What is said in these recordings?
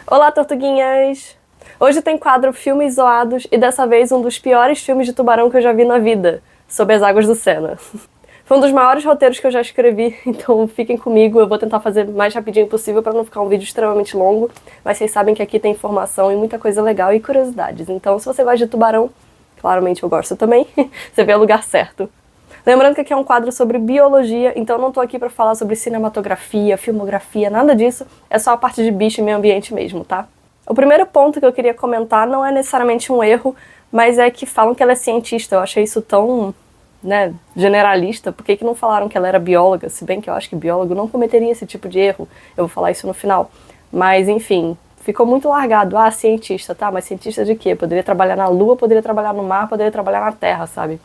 Olá, tortuguinhas! Hoje tem quadro Filmes Zoados e dessa vez um dos piores filmes de tubarão que eu já vi na vida, Sob as Águas do Sena. Foi um dos maiores roteiros que eu já escrevi, então fiquem comigo, eu vou tentar fazer o mais rapidinho possível para não ficar um vídeo extremamente longo, mas vocês sabem que aqui tem informação e muita coisa legal e curiosidades, então se você gosta de tubarão, claramente eu gosto também, você veio ao lugar certo. Lembrando que aqui é um quadro sobre biologia, então eu não tô aqui pra falar sobre cinematografia, filmografia, nada disso, é só a parte de bicho e meio ambiente mesmo, tá? O primeiro ponto que eu queria comentar não é necessariamente um erro, mas é que falam que ela é cientista. Eu achei isso tão, generalista. Por que não falaram que ela era bióloga? Se bem que eu acho que biólogo não cometeria esse tipo de erro. Eu vou falar isso no final. Mas, enfim, ficou muito largado. Ah, cientista, tá, mas cientista de quê? Poderia trabalhar na Lua, poderia trabalhar no mar, poderia trabalhar na Terra, sabe?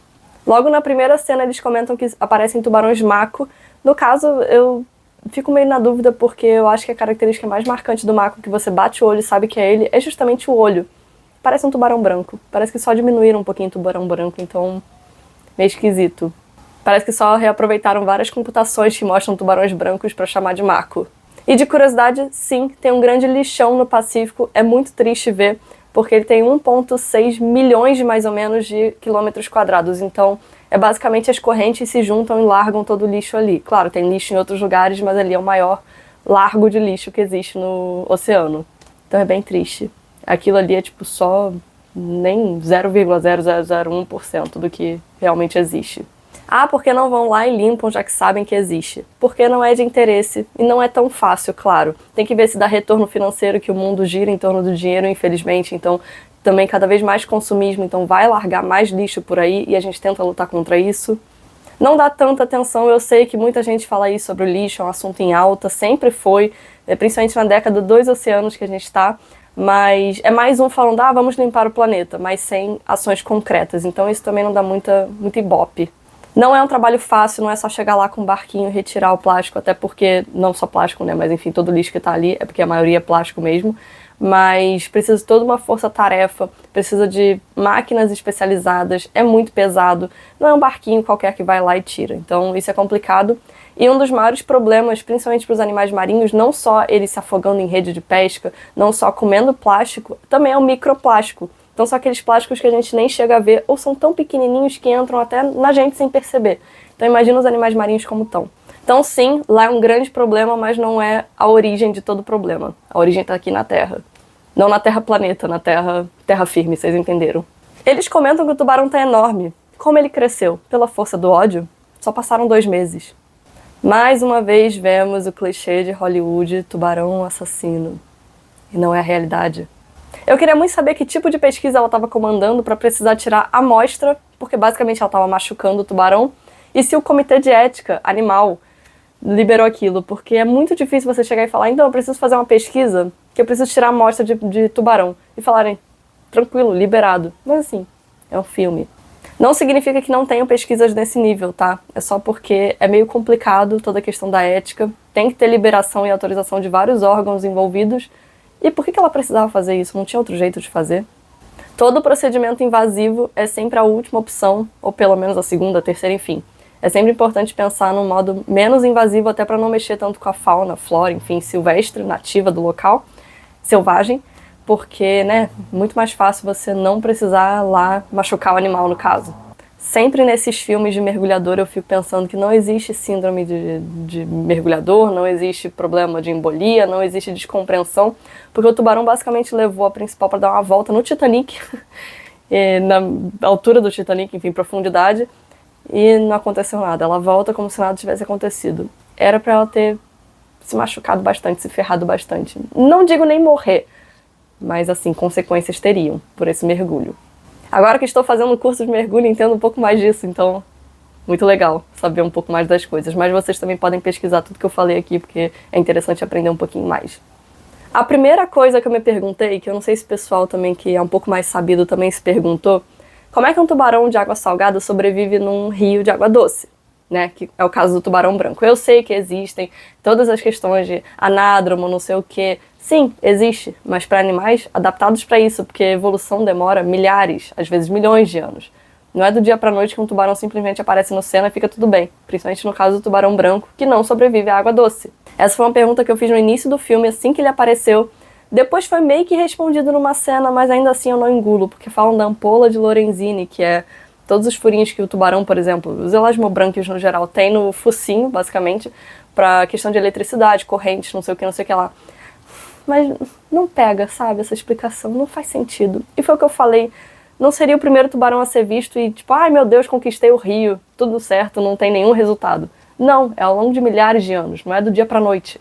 Logo na primeira cena eles comentam que aparecem tubarões mako. No caso, eu fico meio na dúvida porque eu acho que a característica mais marcante do mako, que você bate o olho e sabe que é ele, é justamente o olho. Parece um tubarão branco. Parece que só diminuíram um pouquinho o tubarão branco, então meio esquisito. Parece que só reaproveitaram várias computações que mostram tubarões brancos pra chamar de mako. E de curiosidade, sim, tem um grande lixão no Pacífico, é muito triste ver, porque ele tem 1,6 milhões de mais ou menos de quilômetros quadrados, então é basicamente as correntes se juntam e largam todo o lixo ali. Claro, tem lixo em outros lugares, mas ali é o maior largo de lixo que existe no oceano. Então é bem triste. Aquilo ali é tipo só nem 0,0001% do que realmente existe. Ah, por que não vão lá e limpam, já que sabem que existe? Porque não é de interesse e não é tão fácil, claro. Tem que ver se dá retorno financeiro, que o mundo gira em torno do dinheiro, infelizmente, então também cada vez mais consumismo, então vai largar mais lixo por aí e a gente tenta lutar contra isso. Não dá tanta atenção, eu sei que muita gente fala isso sobre o lixo, é um assunto em alta, sempre foi, principalmente na década dos oceanos que a gente está, mas é mais um falando, vamos limpar o planeta, mas sem ações concretas, então isso também não dá muito ibope. Não é um trabalho fácil, não é só chegar lá com um barquinho e retirar o plástico, até porque, não só plástico, né, mas enfim, todo o lixo que tá ali, é porque a maioria é plástico mesmo, mas precisa de toda uma força-tarefa, precisa de máquinas especializadas, é muito pesado, não é um barquinho qualquer que vai lá e tira, então isso é complicado. E um dos maiores problemas, principalmente para os animais marinhos, não só eles se afogando em rede de pesca, não só comendo plástico, também é o microplástico. Então são aqueles plásticos que a gente nem chega a ver, ou são tão pequenininhos que entram até na gente sem perceber. Então imagina os animais marinhos como estão. Então sim, lá é um grande problema, mas não é a origem de todo o problema. A origem está aqui na Terra. Não na Terra-planeta, na terra firme, vocês entenderam. Eles comentam que o tubarão está enorme. Como ele cresceu? Pela força do ódio? Só passaram 2 meses. Mais uma vez vemos o clichê de Hollywood, tubarão assassino. E não é a realidade. Eu queria muito saber que tipo de pesquisa ela estava comandando para precisar tirar a amostra, porque basicamente ela estava machucando o tubarão, e se o comitê de ética animal liberou aquilo, porque é muito difícil você chegar e falar, então eu preciso fazer uma pesquisa, que eu preciso tirar a amostra de tubarão, e falarem, tranquilo, liberado. Mas assim, é um filme. Não significa que não tenham pesquisas nesse nível, tá? É só porque é meio complicado toda a questão da ética, tem que ter liberação e autorização de vários órgãos envolvidos. E por que ela precisava fazer isso? Não tinha outro jeito de fazer? Todo procedimento invasivo é sempre a última opção, ou pelo menos a segunda, a terceira, enfim. É sempre importante pensar num modo menos invasivo, até para não mexer tanto com a fauna, flora, enfim, silvestre, nativa do local, selvagem, porque, muito mais fácil você não precisar lá machucar o animal, no caso. Sempre nesses filmes de mergulhador eu fico pensando que não existe síndrome de mergulhador, não existe problema de embolia, não existe descompreensão, porque o tubarão basicamente levou a principal para dar uma volta no Titanic, na altura do Titanic, enfim, profundidade, e não aconteceu nada. Ela volta como se nada tivesse acontecido. Era para ela ter se machucado bastante, se ferrado bastante. Não digo nem morrer, mas assim, consequências teriam por esse mergulho. Agora que estou fazendo um curso de mergulho, entendo um pouco mais disso, então muito legal saber um pouco mais das coisas. Mas vocês também podem pesquisar tudo que eu falei aqui, porque é interessante aprender um pouquinho mais. A primeira coisa que eu me perguntei, que eu não sei se o pessoal também que é um pouco mais sabido também se perguntou, como é que um tubarão de água salgada sobrevive num rio de água doce? Que é o caso do tubarão branco. Eu sei que existem todas as questões de anádromo, não sei o quê. Sim, existe, mas para animais adaptados para isso, porque a evolução demora milhares, às vezes milhões de anos. Não é do dia para noite que um tubarão simplesmente aparece no Sena e fica tudo bem, principalmente no caso do tubarão branco, que não sobrevive à água doce. Essa foi uma pergunta que eu fiz no início do filme, assim que ele apareceu, Depois foi meio que respondido numa cena, mas ainda assim eu não engulo, porque falam da ampola de Lorenzini, que é todos os furinhos que o tubarão, por exemplo, os elasmobranquios no geral, tem no focinho, basicamente, pra questão de eletricidade, corrente, não sei o que lá. Mas não pega, sabe, essa explicação, não faz sentido. E foi o que eu falei, não seria o primeiro tubarão a ser visto e tipo, ai meu Deus, conquistei o rio, tudo certo, não tem nenhum resultado. Não, é ao longo de milhares de anos, não é do dia pra noite.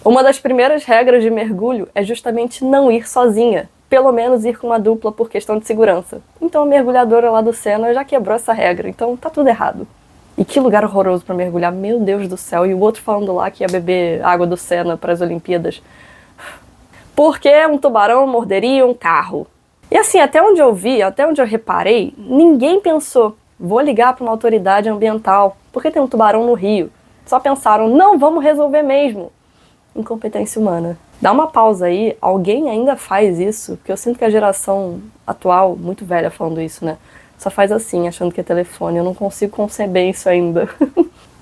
Uma das primeiras regras de mergulho é justamente não ir sozinha, pelo menos ir com uma dupla por questão de segurança. Então a mergulhadora lá do Senna já quebrou essa regra, então tá tudo errado. E que lugar horroroso pra mergulhar, meu Deus do céu, e o outro falando lá que ia beber água do Senna para as Olimpíadas. Por que um tubarão morderia um carro? E assim, até onde eu vi, até onde eu reparei, ninguém pensou, vou ligar para uma autoridade ambiental, porque tem um tubarão no rio. Só pensaram, não, vamos resolver mesmo. Incompetência humana. Dá uma pausa aí, alguém ainda faz isso? Porque eu sinto que a geração atual, muito velha falando isso, né? Só faz assim, achando que é telefone. Eu não consigo conceber isso ainda.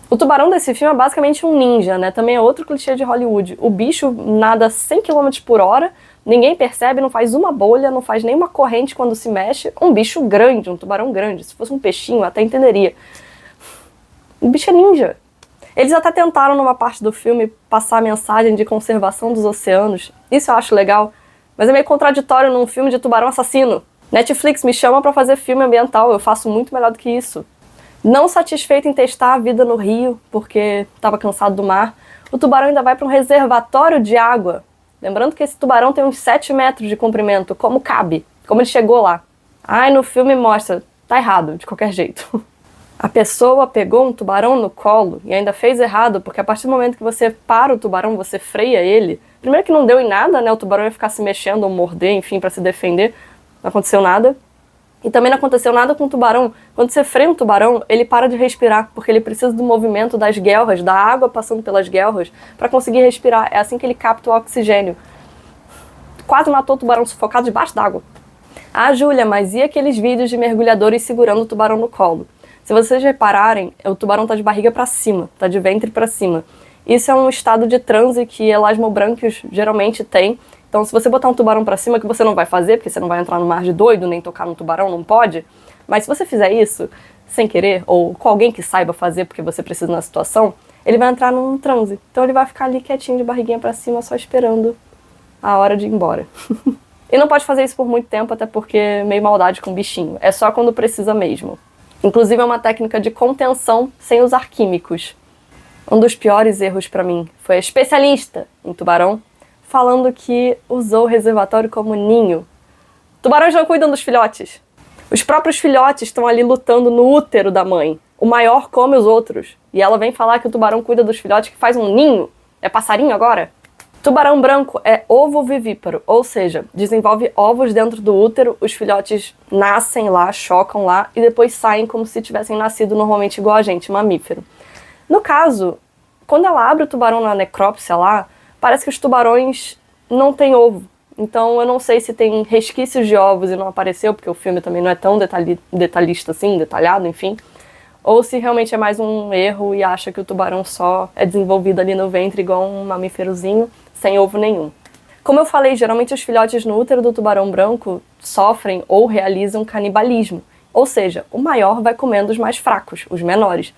O tubarão desse filme é basicamente um ninja, né? Também é outro clichê de Hollywood. O bicho nada 100 km por hora, ninguém percebe, não faz uma bolha, não faz nenhuma corrente quando se mexe. Um bicho grande, um tubarão grande. Se fosse um peixinho, eu até entenderia. O bicho é ninja. Eles até tentaram, numa parte do filme, passar a mensagem de conservação dos oceanos. Isso eu acho legal. Mas é meio contraditório num filme de tubarão assassino. Netflix me chama pra fazer filme ambiental, eu faço muito melhor do que isso. Não satisfeito em testar a vida no rio, porque estava cansado do mar, o tubarão ainda vai para um reservatório de água. Lembrando que esse tubarão tem uns 7 metros de comprimento, como cabe, como ele chegou lá. Ai, no filme mostra, tá errado, de qualquer jeito. A pessoa pegou um tubarão no colo e ainda fez errado, porque a partir do momento que você para o tubarão, você freia ele. Primeiro que não deu em nada, né? O tubarão ia ficar se mexendo ou morder, enfim, para se defender. Não aconteceu nada. E também não aconteceu nada com o tubarão. Quando você freia um tubarão, ele para de respirar, porque ele precisa do movimento das guelras, da água passando pelas guelras, para conseguir respirar. É assim que ele capta o oxigênio. Quase matou o tubarão sufocado debaixo d'água. Ah, Júlia, mas e aqueles vídeos de mergulhadores segurando o tubarão no colo? Se vocês repararem, o tubarão tá de barriga para cima, tá de ventre para cima. Isso é um estado de transe que elasmobranquios geralmente tem. Então, se você botar um tubarão para cima, que você não vai fazer, porque você não vai entrar no mar de doido, nem tocar no tubarão, não pode. Mas se você fizer isso, sem querer, ou com alguém que saiba fazer, porque você precisa na situação, ele vai entrar num transe. Então ele vai ficar ali quietinho, de barriguinha para cima, só esperando a hora de ir embora. E não pode fazer isso por muito tempo, até porque é meio maldade com o bichinho. É só quando precisa mesmo. Inclusive é uma técnica de contenção sem usar químicos. Um dos piores erros para mim foi a especialista em tubarão falando que usou o reservatório como ninho. Tubarões não cuidam dos filhotes. Os próprios filhotes estão ali lutando no útero da mãe. O maior come os outros. E ela vem falar que o tubarão cuida dos filhotes, que faz um ninho. É passarinho agora? Tubarão branco é ovovivíparo, ou seja, desenvolve ovos dentro do útero, os filhotes nascem lá, chocam lá e depois saem como se tivessem nascido normalmente igual a gente, mamífero. No caso, quando ela abre o tubarão na necrópsia lá, parece que os tubarões não têm ovo. Então eu não sei se tem resquícios de ovos e não apareceu, porque o filme também não é tão detalhista assim, detalhado, enfim. Ou se realmente é mais um erro e acha que o tubarão só é desenvolvido ali no ventre igual um mamíferozinho, sem ovo nenhum. Como eu falei, geralmente os filhotes no útero do tubarão branco sofrem ou realizam canibalismo. Ou seja, o maior vai comendo os mais fracos, os menores.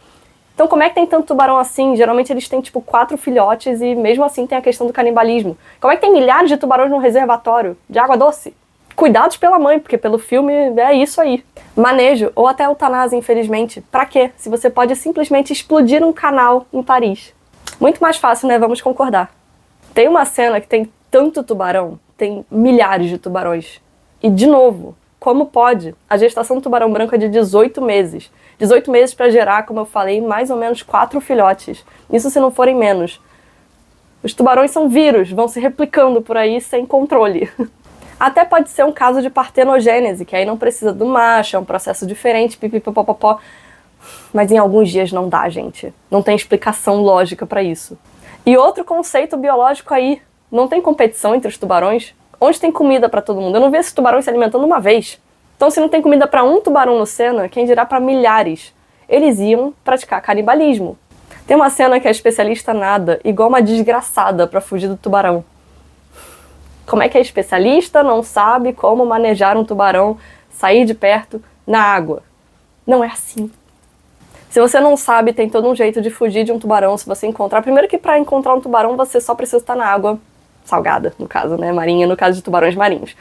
Então como é que tem tanto tubarão assim? Geralmente eles têm tipo 4 filhotes e mesmo assim tem a questão do canibalismo. Como é que tem milhares de tubarões num reservatório de água doce? Cuidados pela mãe, porque pelo filme é isso aí. Manejo ou até eutanásia, infelizmente. Pra quê? Se você pode simplesmente explodir um canal em Paris. Muito mais fácil, né? Vamos concordar. Tem uma cena que tem tanto tubarão, tem milhares de tubarões. E, de novo, como pode? A gestação do tubarão branco é de 18 meses. 18 meses para gerar, como eu falei, mais ou menos 4 filhotes. Isso se não forem menos. Os tubarões são vírus, vão se replicando por aí sem controle. Até pode ser um caso de partenogênese, que aí não precisa do macho, é um processo diferente, pipipopopó. Mas em alguns dias não dá, gente. Não tem explicação lógica para isso. E outro conceito biológico aí, não tem competição entre os tubarões? Onde tem comida para todo mundo? Eu não vi esses tubarões se alimentando uma vez. Então se não tem comida para um tubarão no Senna, quem dirá para milhares? Eles iam praticar canibalismo. Tem uma cena que a especialista nada igual uma desgraçada para fugir do tubarão. Como é que é especialista não sabe como manejar um tubarão, sair de perto na água? Não é assim. Se você não sabe, tem todo um jeito de fugir de um tubarão se você encontrar. Primeiro que para encontrar um tubarão, você só precisa estar na água salgada, no caso, né? Marinha, no caso de tubarões marinhos.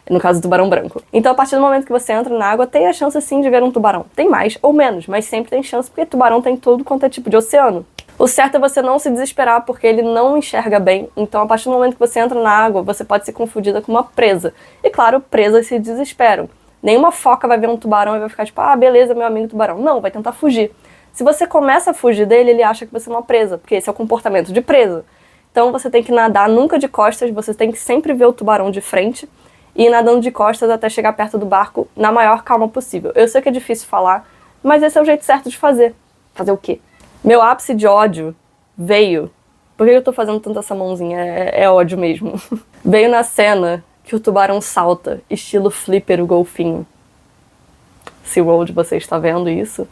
No caso do tubarão branco. Então, a partir do momento que você entra na água, tem a chance, sim, de ver um tubarão. Tem mais ou menos, mas sempre tem chance, porque tubarão tem todo quanto é tipo de oceano. O certo é você não se desesperar, porque ele não enxerga bem. Então, a partir do momento que você entra na água, você pode ser confundida com uma presa. E, claro, presas se desesperam. Nenhuma foca vai ver um tubarão e vai ficar tipo, ah, beleza, meu amigo tubarão. Não, vai tentar fugir. Se você começa a fugir dele, ele acha que você é uma presa, porque esse é o comportamento de presa. Então, você tem que nadar nunca de costas, você tem que sempre ver o tubarão de frente, e ir nadando de costas até chegar perto do barco na maior calma possível. Eu sei que é difícil falar, mas esse é o jeito certo de fazer. Fazer o quê? Meu ápice de ódio veio... Por que eu tô fazendo tanto essa mãozinha? É ódio mesmo. Veio na cena que o tubarão salta, estilo Flipper, o golfinho. SeaWorld, você está vendo isso?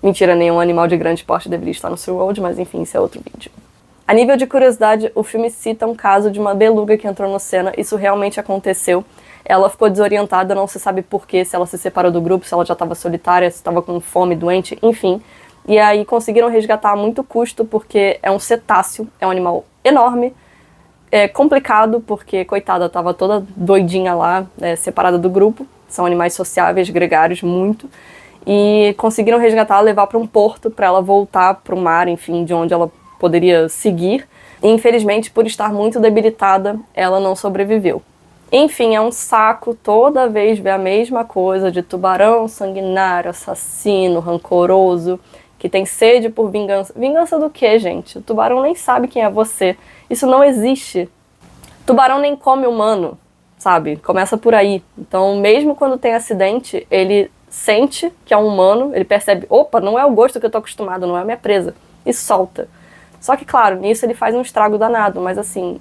Mentira, nenhum animal de grande porte deveria estar no SeaWorld, mas enfim, isso é outro vídeo. A nível de curiosidade, o filme cita um caso de uma beluga que entrou na cena. Isso realmente aconteceu. Ela ficou desorientada, não se sabe porquê, se ela se separou do grupo, se ela já estava solitária, se estava com fome, doente, enfim. E aí conseguiram resgatar a muito custo, porque é um cetáceo, é um animal enorme. É complicado, porque, coitada, estava toda doidinha lá, separada do grupo. São animais sociáveis, gregários, muito. E conseguiram resgatar, levar para um porto, para ela voltar para o mar, enfim, de onde ela poderia seguir. E, infelizmente, por estar muito debilitada, ela não sobreviveu. Enfim, é um saco toda vez ver a mesma coisa de tubarão sanguinário, assassino, rancoroso, que tem sede por vingança. Vingança do quê, gente? O tubarão nem sabe quem é você. Isso não existe. Tubarão nem come humano, sabe? Começa por aí. Então, mesmo quando tem acidente, ele sente que é um humano, ele percebe, opa, não é o gosto que eu tô acostumado, não é a minha presa, e solta. Só que, claro, nisso ele faz um estrago danado, mas assim,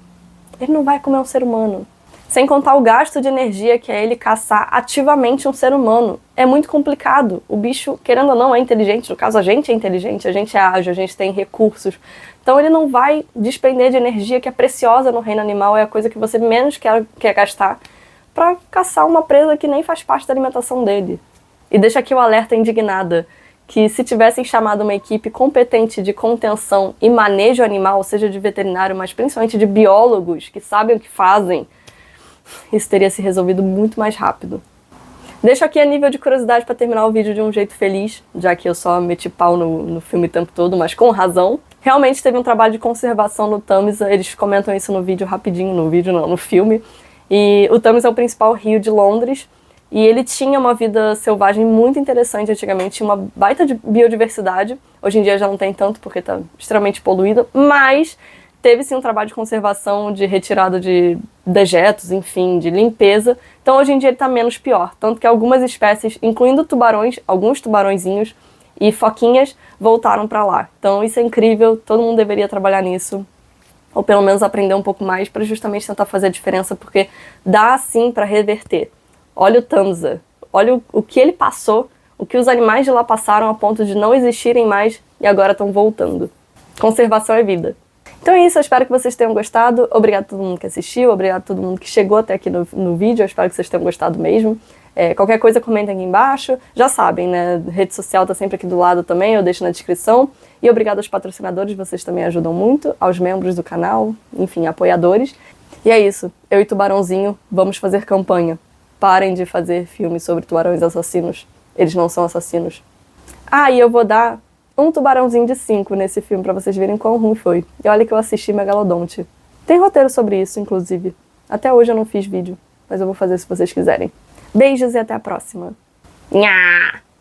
ele não vai comer um ser humano. Sem contar o gasto de energia que é ele caçar ativamente um ser humano. É muito complicado. O bicho, querendo ou não, é inteligente. No caso, a gente é inteligente, a gente é ágil, a gente tem recursos. Então ele não vai despender de energia que é preciosa no reino animal, é a coisa que você menos quer gastar pra caçar uma presa que nem faz parte da alimentação dele. E deixa aqui o alerta indignada, que se tivessem chamado uma equipe competente de contenção e manejo animal, seja de veterinário, mas principalmente de biólogos, que sabem o que fazem, isso teria se resolvido muito mais rápido. Deixo aqui a nível de curiosidade para terminar o vídeo de um jeito feliz, já que eu só meti pau no filme o tempo todo, mas com razão. Realmente teve um trabalho de conservação no Tamisa, eles comentam isso no vídeo rapidinho, no filme. E o Tamisa é o principal rio de Londres, e ele tinha uma vida selvagem muito interessante antigamente, tinha uma baita de biodiversidade. Hoje em dia já não tem tanto, porque está extremamente poluído, mas teve sim um trabalho de conservação, de retirada de dejetos, enfim, de limpeza. Então hoje em dia ele está menos pior, tanto que algumas espécies, incluindo tubarões, alguns tubarõezinhos e foquinhas, voltaram para lá. Então isso é incrível, todo mundo deveria trabalhar nisso, ou pelo menos aprender um pouco mais para justamente tentar fazer a diferença, porque dá sim para reverter. Olha o Tamisa, olha o que ele passou, o que os animais de lá passaram a ponto de não existirem mais e agora estão voltando. Conservação é vida. Então é isso, eu espero que vocês tenham gostado. Obrigado a todo mundo que assistiu, obrigado a todo mundo que chegou até aqui no vídeo, eu espero que vocês tenham gostado mesmo. Qualquer coisa comentem aqui embaixo, já sabem, né, rede social tá sempre aqui do lado também, eu deixo na descrição. E obrigado aos patrocinadores, vocês também ajudam muito, aos membros do canal, enfim, apoiadores. E é isso, eu e Tubarãozinho vamos fazer campanha. Parem de fazer filmes sobre tubarões assassinos, eles não são assassinos. Ah, e eu vou dar um tubarãozinho de 5 nesse filme pra vocês verem quão ruim foi. E olha que eu assisti Megalodonte. Tem roteiro sobre isso, inclusive. Até hoje eu não fiz vídeo, mas eu vou fazer se vocês quiserem. Beijos e até a próxima. Nha!